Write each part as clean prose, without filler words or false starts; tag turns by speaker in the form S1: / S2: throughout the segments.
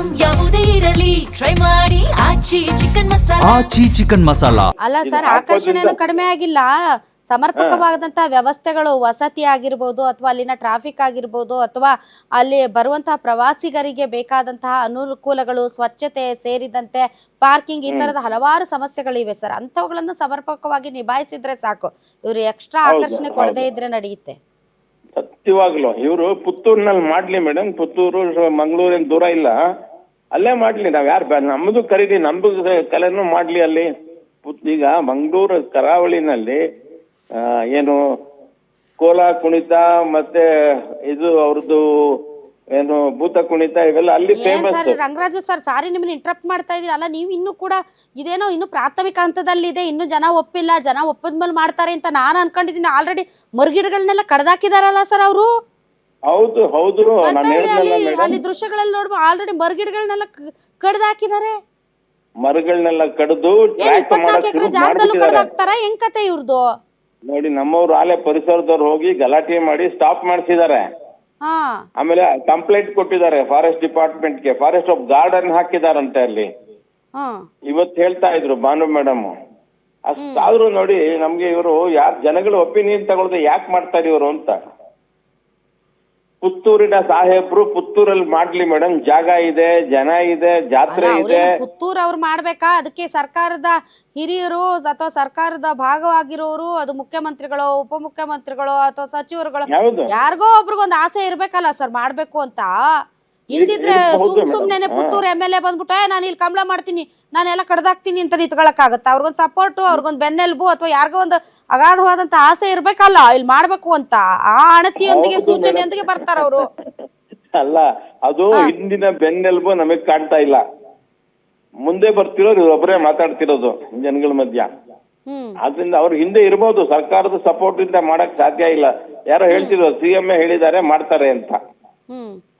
S1: Item ಯಾವುದೇ ಇರಲಿ try ಮಾಡಿ ಆಚಿ ಚಿಕನ್ ಮಸಾಲಾ.
S2: ಆಚಿ ಚಿಕನ್ ಮಸಾಲಾ.
S3: ಅಲ್ಲ ಸರ್, ಆಕರ್ಷಣೆನೂ ಕಡಿಮೆ ಆಗಿಲ್ಲ. ಸಮರ್ಪಕವಾದಂತಹ ವ್ಯವಸ್ಥೆಗಳು, ವಸತಿ ಆಗಿರ್ಬೋದು ಅಥವಾ ಅಲ್ಲಿನ ಟ್ರಾಫಿಕ್ ಆಗಿರ್ಬೋದು ಅಥವಾ ಅಲ್ಲಿ ಬರುವಂತಹ ಪ್ರವಾಸಿಗರಿಗೆ ಬೇಕಾದಂತಹ ಅನುಕೂಲಗಳು, ಸ್ವಚ್ಛತೆ ಸೇರಿದಂತೆ ಪಾರ್ಕಿಂಗ್, ಈ ತರದ ಹಲವಾರು ಸಮಸ್ಯೆಗಳಿವೆ ಸರ್. ಅಂಥವುಗಳನ್ನು ಸಮರ್ಪಕವಾಗಿ ನಿಭಾಯಿಸಿದ್ರೆ ಸಾಕು. ಇವ್ರು ಎಕ್ಸ್ಟ್ರಾ ಆಕರ್ಷಣೆ ಕೊಡದೇ ಇದ್ರೆ ನಡೆಯುತ್ತೆ.
S4: ಸತ್ಯವಾಗ್ಲು ಇವರು ಪುತ್ತೂರಿನಲ್ಲಿ ಮಾಡ್ಲಿ ಮೇಡಮ್. ಪುತ್ತೂರು ಮಂಗಳೂರೇನ್ ದೂರ ಇಲ್ಲ, ಅಲ್ಲೇ ಮಾಡ್ಲಿ. ನಾವ್ ಯಾರು ನಮ್ದು ಕರೀಲಿ, ನಮ್ದು ಕಲೆನೂ ಮಾಡ್ಲಿ ಅಲ್ಲಿ. ಈಗ ಮಂಗಳೂರು ಕರಾವಳಿನಲ್ಲಿ ಏನು ಕೋಲ ಕುಣಿತ ಮತ್ತೆ ಇದು ಅವ್ರದ್ದು ಏನು ಭೂತ ಕುಣಿತ ಇವೆಲ್ಲ ಅಲ್ಲಿ ಫೇಮಸ್.
S3: ಸರ್ ರಂಗರಾಜು ಸರ್, ಸಾರಿ ನಿಮ್ಮನ್ನ ಇಂಟರಪ್ಟ್ ಮಾಡ್ತಾ ಇದೀನಿ. ಅಲ್ಲ, ನೀವು ಇನ್ನೂ ಕೂಡ ಇದೇನೋ ಇನ್ನು ಪ್ರಾಥಮಿಕ ಹಂತದಲ್ಲಿದೆ, ಇನ್ನು ಜನ ಒಪ್ಪಿಲ್ಲ, ಜನ ಒಪ್ಪದ್ಮೇಲೆ ಮಾಡ್ತಾರೆ ಅಂತ ನಾನು ಅನ್ಕೊಂಡಿದ್ದೀನಿ. ಆಲ್ರೆಡಿ ಮರುಗಿಡಗಳನ್ನೆಲ್ಲ ಕಡ್ದಾಕಿದಾರಲ್ಲ ಸರ್ ಅವರು.
S4: ಹೌದು ಹೌದು,
S3: ಅಲ್ಲಿ ದೃಶ್ಯಗಳಲ್ಲಿ ನೋಡ್ಬೋದು, ಆಲ್ರೆಡಿ ಮರುಗಿಡಗಳನ್ನೆಲ್ಲ ಕಡ್ದಾಕಿದ್ದಾರೆ.
S4: ಮರಗಳನ್ನೆಲ್ಲ ಕಡ್ದು
S3: ಜಾಗದಲ್ಲೂ ಕಡ್ದಾಕ್ತಾರ. ಹೆಂಗ್ ಕತೆ ಇವ್ರದ್ದು
S4: ನೋಡಿ. ನಮ್ಮವ್ರು ಆಲೆ ಪರಿಸರದವ್ರು ಹೋಗಿ ಗಲಾಟೆ ಮಾಡಿ ಸ್ಟಾಪ್ ಮಾಡಿಸಿದ್ದಾರೆ. ಆಮೇಲೆ ಕಂಪ್ಲೇಂಟ್ ಕೊಟ್ಟಿದ್ದಾರೆ ಫಾರೆಸ್ಟ್ ಡಿಪಾರ್ಟ್ಮೆಂಟ್ಗೆ. ಫಾರೆಸ್ಟ್ ಆಫ್ ಗಾರ್ಡನ್ ಹಾಕಿದಾರಂತೆ ಅಲ್ಲಿ. ಇವತ್ತು ಹೇಳ್ತಾ ಇದ್ರು ಭಾನು ಮೇಡಮ್. ಅಷ್ಟಾದ್ರೂ ನೋಡಿ ನಮ್ಗೆ ಇವರು ಯಾರ್ ಜನಗಳ ಒಪಿನಿಯನ್ ತಗೊಳ್ದೆ ಯಾಕೆ ಮಾಡ್ತಾರೆ ಇವರು ಅಂತ. ಪುತ್ತೂರಿನ ಸಾಹೇಬ್ರು ಪುತ್ತೂರಲ್ಲಿ ಮಾಡ್ಲಿ ಮೇಡಮ್, ಜಾಗ ಇದೆ, ಜನ ಇದೆ, ಜಾತ್ರೆ ಇದೆ.
S3: ಪುತ್ತೂರ್ ಅವ್ರು ಮಾಡ್ಬೇಕಾ? ಅದಕ್ಕೆ ಸರ್ಕಾರದ ಹಿರಿಯರು ಅಥವಾ ಸರ್ಕಾರದ ಭಾಗವಾಗಿರೋರು, ಅದು ಮುಖ್ಯಮಂತ್ರಿಗಳು, ಉಪಮುಖ್ಯಮಂತ್ರಿಗಳು ಅಥವಾ ಸಚಿವರುಗಳು, ಯಾರಿಗೋ ಒಬ್ರಿಗೊಂದು ಆಸೆ ಇರ್ಬೇಕಲ್ಲ ಸರ್ ಮಾಡ್ಬೇಕು ಅಂತ. ಇಲ್ದಿದ್ರೆ ಸುಮ್ನೆ ಪುತ್ತೂರ್ MLA ಬಂದ್ಬಿಟ್ಟು ನಾನು ಇಲ್ಲಿ ಕಂಬಳ ಮಾಡ್ತೀನಿ, ನಾನೆಲ್ಲ ಕಡ್ದಾಕ್ತೀನಿ ಅಂತ ನಿಂತ್ಕೊಳಕ್ ಆಗತ್ತ? ಅವ್ರಿಗೊಂದು ಸಪೋರ್ಟು, ಅವ್ರಿಗೊಂದು ಬೆನ್ನೆಲುಬು ಅಥವಾ ಯಾರಿಗೋ ಒಂದು ಅಗಾಧವಾದಂತ ಆಸೆ ಇರ್ಬೇಕಲ್ಲ ಇಲ್ಲಿ ಮಾಡ್ಬೇಕು ಅಂತ. ಆ ಅಣತಿಯೊಂದಿಗೆ ಸೂಚನೆಯೊಂದಿಗೆ ಬರ್ತಾರ ಅವರು.
S4: ಅಲ್ಲ, ಅದು ಹಿಂದಿನ ಬೆನ್ನೆಲುಬು ನಮಗ್ ಕಾಣ್ತಾ ಇಲ್ಲ. ಮುಂದೆ ಬರ್ತಿರೋದು ಒಬ್ಬರೇ ಮಾತಾಡ್ತಿರೋದು ಜನಗಳ ಮಧ್ಯ. ಆದ್ರಿಂದ ಅವ್ರ ಹಿಂದೆ ಇರ್ಬೋದು, ಸರ್ಕಾರದ ಸಪೋರ್ಟ್ ಇಂದ ಮಾಡಕ್ ಸಾಧ್ಯ ಇಲ್ಲ. ಯಾರೋ ಹೇಳ್ತಿರೋ CM ಹೇಳಿದ್ದಾರೆ ಮಾಡ್ತಾರೆ ಅಂತ.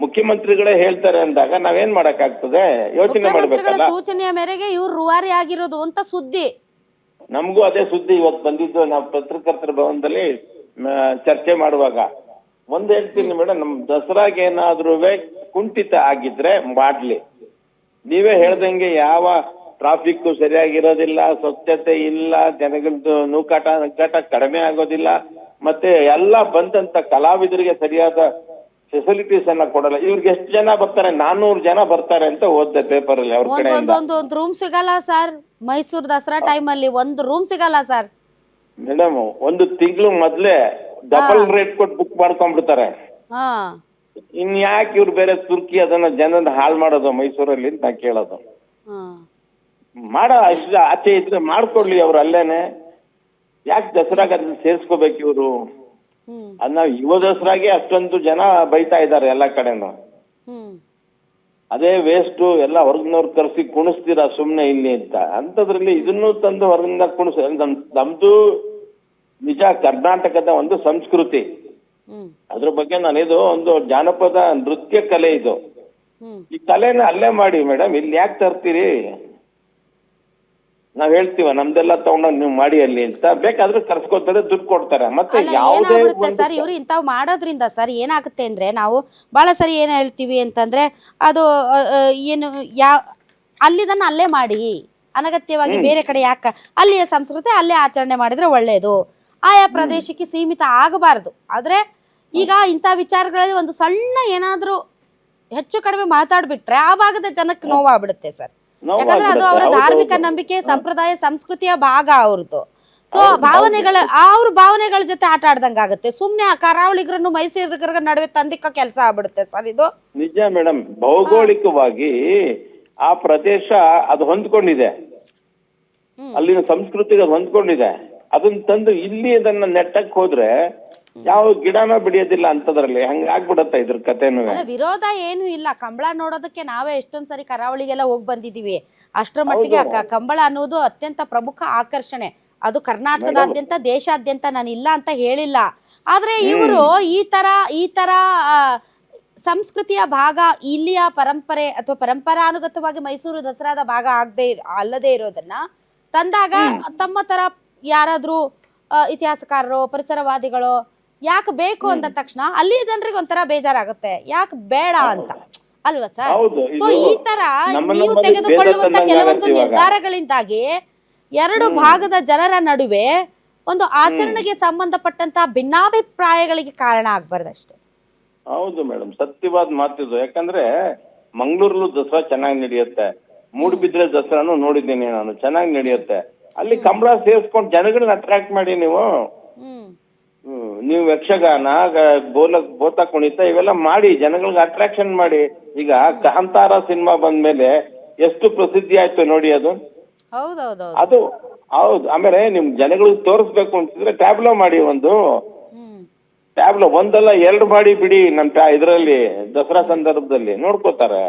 S4: ಮುಖ್ಯಮಂತ್ರಿಗಳೇ ಹೇಳ್ತಾರೆ ಅಂದಾಗ ನಾವೇನ್ ಮಾಡಕ್ ಆಗ್ತದೆ? ಯೋಚನೆ ಮಾಡ್ಬೇಕಲ್ಲ.
S3: ಸೂಚನೆಯ ಮೇರೆಗೆ ಇವ್ರು ರೂವಾರಿ ಆಗಿರೋದು ಅಂತ ಸುದ್ದಿ.
S4: ನಮಗೂ ಅದೇ ಸುದ್ದಿ ಇವತ್ತು ಬಂದಿದ್ದು. ನಾವು ಪತ್ರಕರ್ತರ ಭವನದಲ್ಲಿ ಚರ್ಚೆ ಮಾಡುವಾಗ ಒಂದ್ ಹೇಳ್ತೀನಿ ಮೇಡಮ್, ನಮ್ ದಸರಾಗೆ ಏನಾದ್ರೂ ಕುಂಠಿತ ಆಗಿದ್ರೆ ಮಾಡ್ಲಿ. ನೀವೇ ಹೇಳ್ದಂಗೆ ಯಾವ ಟ್ರಾಫಿಕ್ ಸರಿಯಾಗಿರೋದಿಲ್ಲ, ಸ್ವಚ್ಛತೆ ಇಲ್ಲ, ಜನಗಳದ್ದು ನೂಕಾಟ ಕಡಿಮೆ ಆಗೋದಿಲ್ಲ, ಮತ್ತೆ ಎಲ್ಲ ಬಂದಂತ ಕಲಾವಿದರಿಗೆ ಸರಿಯಾದ ಫೆಸಿಲಿಟೀಸ್ ಅನ್ನ ಕೊಡಲ್ಲ. ಇವ್ರಿಗೆ ಎಷ್ಟು ಜನ ಬರ್ತಾರೆ? 400 ಜನ ಬರ್ತಾರೆ ಅಂತ ಓದ್ದೆ ಪೇಪರ್ ಅಲ್ಲಿ. ಅವ್ರ ಕಡೆ
S3: ಒಂದು ರೂಮ್ ಸಿಗಲ್ಲ ಸರ್. ಮೈಸೂರು ದಸರಾ ಟೈಮ್ ಅಲ್ಲಿ ಒಂದು ರೂಮ್ ಸಿಗಲ್ಲ ಸರ್.
S4: ಮೇಡಮ್, ಒಂದು ತಿಂಗಳು ಮೊದ್ಲೇ ಡಬಲ್ ರೇಟ್ ಕೊಟ್ಟು ಬುಕ್ ಮಾಡ್ಕೊಂಡ್ಬಿಡ್ತಾರೆ. ಇನ್ ಯಾಕೆ ಇವ್ರು ಬೇರೆ ತುರ್ಕಿ ಅದನ್ನ ಜನದ ಹಾಳು ಮಾಡೋದು ಮೈಸೂರಲ್ಲಿ ಅಂತ ಕೇಳೋದು. ಅಷ್ಟು ಆಚೆ ಇದ್ರೆ ಮಾಡ್ಕೊಡ್ಲಿ ಅವ್ರು ಅಲ್ಲೇನೆ. ಯಾಕೆ ದಸರಾಗ ಅದನ್ನ ಸೇರ್ಸ್ಕೋಬೇಕು ಇವ್ರು? ಅದ್ ಯುವ ದಸರಾಗೆ ಅಷ್ಟೊಂದು ಜನ ಬೈತಾ ಇದ್ದಾರೆ ಎಲ್ಲಾ ಕಡೆನು. ಅದೇ ವೇಸ್ಟ್, ಎಲ್ಲ ಹೊರಗಿನವ್ರು ಕರ್ಸಿ ಕುಣಿಸ್ತೀರಾ ಸುಮ್ನೆ ಇಲ್ಲಿ ಅಂತ. ಅಂತದ್ರಲ್ಲಿ ಇದನ್ನು ತಂದು ಹೊರಗಿಂದ ನಮ್ದು ನಿಜ ಕರ್ನಾಟಕದ ಒಂದು ಸಂಸ್ಕೃತಿ. ಅದ್ರ ಬಗ್ಗೆ ನಾನಿದು ಒಂದು ಜಾನಪದ ನೃತ್ಯ ಕಲೆ ಇದು. ಈ ಕಲೆನ ಅಲ್ಲೇ ಮಾಡಿ ಮೇಡಮ್, ಇಲ್ಲಿ ಯಾಕೆ ತರ್ತೀರಿ? ನಾವ್ ಹೇಳ್ತೀವ ನಮ್ದೆಲ್ಲ ತಗೊಂಡ್ ನೀವು ಮಾಡಿ ಅಲ್ಲಿ ಅಂತ. ಬೇಕಾದ್ರೆ ಕರ್ಸ್ಕೊತಾರೆ, ದುಡ್ಡು ಕೊಡ್ತಾರೆ. ಮತ್ತೆ ಯಾವುದೇ
S3: ಸರ್ ಇವ್ರು ಇಂತಾವ್ ಮಾಡೋದ್ರಿಂದ ಸರ್ ಏನಾಗುತ್ತೆ ಅಂದ್ರೆ, ನಾವು ಬಹಳ ಸರಿ ಏನ್ ಹೇಳ್ತೀವಿ ಅಂತಂದ್ರೆ, ಅದು ಏನು ಅಲ್ಲಿದನ್ನ ಅಲ್ಲೇ ಮಾಡಿ, ಅನಗತ್ಯವಾಗಿ ಬೇರೆ ಕಡೆ ಯಾಕ, ಅಲ್ಲಿಯ ಸಂಸ್ಕೃತಿ ಅಲ್ಲೇ ಆಚರಣೆ ಮಾಡಿದ್ರೆ ಒಳ್ಳೇದು. ಆಯಾ ಪ್ರದೇಶಕ್ಕೆ ಸೀಮಿತ ಆಗಬಾರದು. ಆದ್ರೆ ಈಗ ಇಂಥ ವಿಚಾರಗಳಲ್ಲಿ ಒಂದು ಸಣ್ಣ ಏನಾದ್ರೂ ಹೆಚ್ಚು ಕಡಿಮೆ ಮಾತಾಡ್ಬಿಟ್ರೆ ಆ ಭಾಗದ ಜನಕ್ಕೆ ನೋವಾಗ್ಬಿಡುತ್ತೆ ಸರ್. ಯಾಕಂದ್ರೆ ಅದು ಅವರ ಧಾರ್ಮಿಕ ನಂಬಿಕೆ, ಸಂಪ್ರದಾಯ, ಸಂಸ್ಕೃತಿಯ ಭಾಗ ಅವ್ರದ್ದು. ಸೊ ಅವ್ರ ಭಾವನೆಗಳ ಜೊತೆ ಆಟ ಆಡ್ದಂಗ ಆಗುತ್ತೆ. ಸುಮ್ನೆ ಆ ಕರಾವಳಿಗರನ್ನು ಮೈಸೂರಿಗರ ನಡುವೆ ತಂದಿಕ್ಕ ಕೆಲಸ ಆಗ್ಬಿಡುತ್ತೆ ಸರ್ ಇದು.
S4: ನಿಜ ಮೇಡಮ್, ಭೌಗೋಳಿಕವಾಗಿ ಆ ಪ್ರದೇಶ ಅದು ಹೊಂದ್ಕೊಂಡಿದೆ, ಅಲ್ಲಿನ ಸಂಸ್ಕೃತಿಗೆ ಅದು ಹೊಂದ್ಕೊಂಡಿದೆ. ಅದನ್ನ ತಂದು ಇಲ್ಲಿ ಅದನ್ನ ನೆಟ್ಟಕ್ ಹೋದ್ರೆ ಯಾವ ಗಿಡನ ಬಿಡಿಯೋದಿಲ್ಲ ಅಂತದ್ರಲ್ಲಿ. ಹಂಗ ಆಗ್ಬಿಡತ್ತ ಇದ್ರ ಕಥೆನೂ.
S3: ವಿರೋಧ ಏನು ಇಲ್ಲ. ಕಂಬಳ ನೋಡೋದಕ್ಕೆ ನಾವೇ ಎಷ್ಟೊಂದ್ ಸರಿ ಕರಾವಳಿಗೆಲ್ಲ ಹೋಗಿ ಬಂದಿದೀವಿ. ಅಷ್ಟರ ಮಟ್ಟಿಗೆ ಕಂಬಳ ಅನ್ನೋದು ಅತ್ಯಂತ ಪ್ರಮುಖ ಆಕರ್ಷಣೆ. ಅದು ಕರ್ನಾಟಕದಾದ್ಯಂತ, ದೇಶಾದ್ಯಂತ ನಾನು ಇಲ್ಲ ಅಂತ ಹೇಳಿಲ್ಲ. ಆದ್ರೆ ಇವರು ಈ ತರ ಸಂಸ್ಕೃತಿಯ ಭಾಗ, ಇಲ್ಲಿಯ ಪರಂಪರೆ ಅಥವಾ ಪರಂಪರಾನುಗತವಾಗಿ ಮೈಸೂರು ದಸರಾದ ಭಾಗ ಅಲ್ಲದೆ ಇರೋದನ್ನ ತಂದಾಗ ತಮ್ಮ ತರ ಯಾರಾದ್ರೂ ಇತಿಹಾಸಕಾರರು, ಪರಿಸರವಾದಿಗಳು ಯಾಕೆ ಬೇಕು ಅಂದ ತಕ್ಷಣ ಅಲ್ಲಿಯ ಜನರಿಗೆ ಒಂಥರ ಬೇಜಾರಾಗುತ್ತೆ. ಯಾಕೆ ಬೇಡ ಅಂತ ಅಲ್ವಾ ಸರ್?
S4: ಹೌದು,
S3: ಸೊ
S4: ಇದು
S3: ಈ ತರ
S4: ನಮ್ಮ
S3: ನೀವು
S4: ನಮ್ಮಲ್ಲಿ
S3: ತೆಗೆದುಕೊಳ್ಳುವಂತ
S4: ಭೇದ ತಂದಂಗೆ
S3: ಕೆಲವೊಂದು
S4: ಆಗತ್ತೆ ಇವಾಗ.
S3: ನಿರ್ಧಾರಗಳಿಂದಾಗಿ ಎರಡು ಭಾಗದ ಜನರ ನಡುವೆ ಒಂದು ಆಚರಣೆಗೆ ಸಂಬಂಧಪಟ್ಟಂತ ಭಿನ್ನಾಭಿಪ್ರಾಯಗಳಿಗೆ ಕಾರಣ ಆಗ್ಬಾರ್ದಷ್ಟೇ.
S4: ಹೌದು ಮೇಡಮ್, ಸತ್ಯವಾದ ಮಾತಿದು. ಯಾಕಂದ್ರೆ ಮಂಗಳೂರಲ್ಲೂ ದಸರಾ ಚೆನ್ನಾಗಿ ನಡೆಯುತ್ತೆ, ಮೂಡುಬಿದ್ರೆ ದಸರಾನು ನೋಡಿದ್ದೀನಿ ನಾನು, ಚೆನ್ನಾಗಿ ನಡೆಯುತ್ತೆ. ಅಲ್ಲಿ ಕಂಬಳ ಸೇರಿಸ್ಕೊಂಡು ಜನಗಳನ್ನ ಅಟ್ರಾಕ್ಟ್ ಮಾಡಿ ನೀವು.
S3: ಹ್ಮ್
S4: ನೀವು ಯಕ್ಷಗಾನ, ಬೋತ ಕುಣಿತ ಇವೆಲ್ಲ ಮಾಡಿ ಜನಗಳಿಗೆ ಅಟ್ರಾಕ್ಷನ್ ಮಾಡಿ. ಈಗ ಕಾಂತಾರ ಸಿನಿಮಾ ಬಂದ್ಮೇಲೆ ಎಷ್ಟು ಪ್ರಸಿದ್ಧಿ ಆಯ್ತು ನೋಡಿ ಅದು.
S3: ಹೌದೌದೌದು.
S4: ಅದು ಹೌದು. ಆಮೇಲೆ ನಿಮ್ ಜನಗಳಿಗೆ ತೋರಿಸ್ಬೇಕು ಅಂತಿದ್ರೆ ಟ್ಯಾಬ್ಲೋ ಮಾಡಿ, ಒಂದು
S3: ಹ್ಮ್
S4: ಟ್ಯಾಬ್ಲೋ ಒಂದಲ್ಲ ಎರಡು ಮಾಡಿ ಬಿಡಿ. ಇದರಲ್ಲಿ ದಸರಾ ಸಂದರ್ಭದಲ್ಲಿ ನೋಡ್ಕೋತಾರೆ.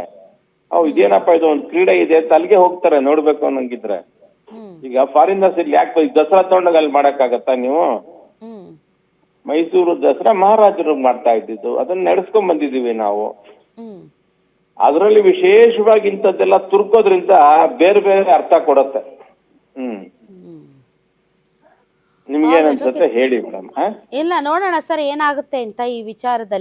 S4: ಇದೇನಪ್ಪ ಇದು ಒಂದು ಕ್ರೀಡೆ ಇದೆ ಅಂತ ಅಲ್ಲಿಗೆ ಹೋಗ್ತಾರೆ ನೋಡ್ಬೇಕು ಅನ್ನಂಗಿದ್ರೆ.
S3: ಹ್ಮ್
S4: ಈಗ ಫಾರಿನರ್ಸ್ ಇಲ್ಲಿ ಯಾಕೆ ದಸರಾ ತಗೊಂಡಾಗ ಅಲ್ಲಿ ಮಾಡಕ್ಕಾಗತ್ತಾ ನೀವು?
S3: ಹ್ಮ್
S4: ಮೈಸೂರು ದಸರಾ ಮಹಾರಾಜರು ಮಾಡ್ತಾ ಇದ್ದಿದ್ದು, ಅದನ್ನ ನಡೆಸ್ಕೊಂಡ್ ಬಂದಿದೀವಿ ನಾವು.
S3: ಹ್ಮ್
S4: ಅದರಲ್ಲಿ ವಿಶೇಷವಾಗಿ ಇಂಥದ್ದೆಲ್ಲ ತುರ್ಕೋದ್ರಿಂದ ಬೇರೆ ಬೇರೆ ಅರ್ಥ ಕೊಡತ್ತೆ. ನಿಮ್ಗೆ ಏನನ್ಸುತ್ತೆ ಹೇಳಿ ಮೇಡಮ್.
S3: ಇಲ್ಲ, ನೋಡೋಣ ಸರ್ ಏನಾಗುತ್ತೆ ಅಂತ ಈ ವಿಚಾರದಲ್ಲಿ.